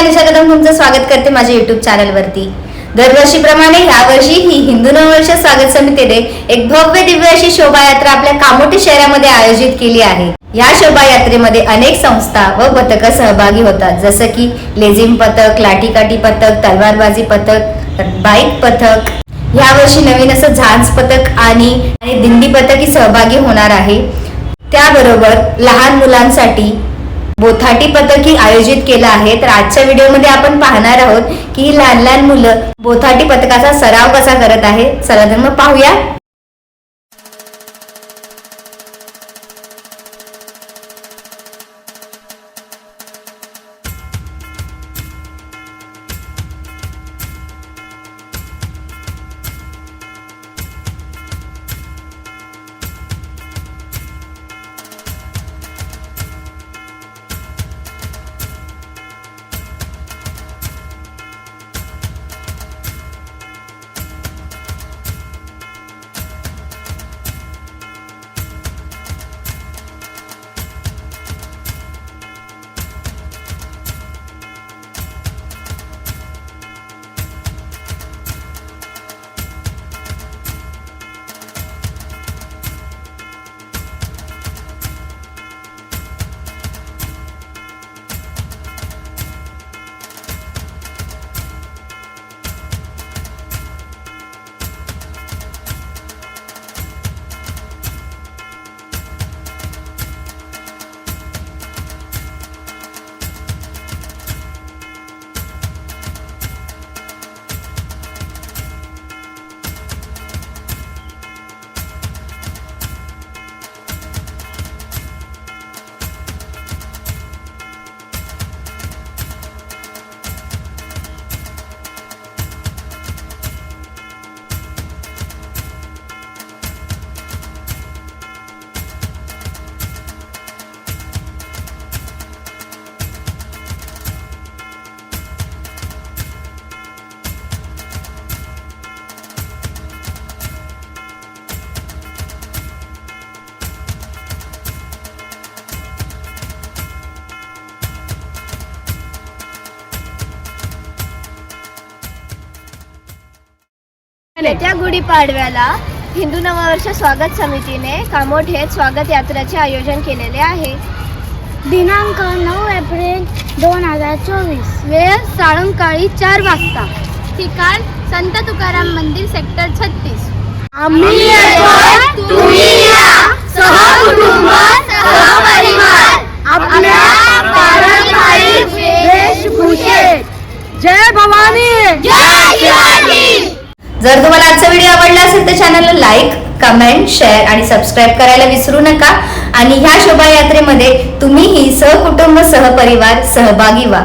अनुषा कदम तुमचं स्वागत करते माझ्या YouTube चॅनलवरती। दरवर्षीप्रमाणे यावर्षी ही हिंदू नववर्ष स्वागत समितीने एक भव्य दिव्य अशी शोभायात्रा आपल्या कामोठी शहरामध्ये आयोजित केली आहे। या शोभायात्रेमध्ये अनेक संस्था व पथक सहभागी होतात, जसं की लेझिम पथक, लाठीकाठी पथक, तलवारबाजी पथक, बाईक पथक। यावर्षी नवीन असं झांज पथक आणि दिंडी पथकही सहभागी होणार आहे। त्याबरोबर लहान मुलांसाठी बोथाटी पथकही आयोजित केलं आहे। तर आजच्या व्हिडिओमध्ये आपण पाहणार आहोत की लहान लहान मुलं बोथाटी पथकाचा सराव कसा करत आहे। चला तर मग पाहूया। येत्या गुढीपाडव्याला हिंदू नववर्ष स्वागत समितीने कामोठ येथे स्वागत यात्रेचे आयोजन केलेले आहे। दिनांक 9 एप्रिल 2024, वेळ सायंकाळी 4 वाजता, ठिकाण संत तुकाराम मंदिर सेक्टर 36। आम्ही येतोय, तुम्ही या, सहकुटुंब सहपरिवार आपल्या पारंपरिक वेशभूषेत। जय भवानी, जय शिवाजी। जर तुम्हाला आजचा व्हिडिओ आवडला असेल तर चॅनलला लाईक, कमेंट, शेअर आणि सबस्क्राईब करायला विसरू नका। आणि ह्या शोभायात्रेमध्ये तुम्हीही सहकुटुंब सहपरिवार सहभागी व्हा।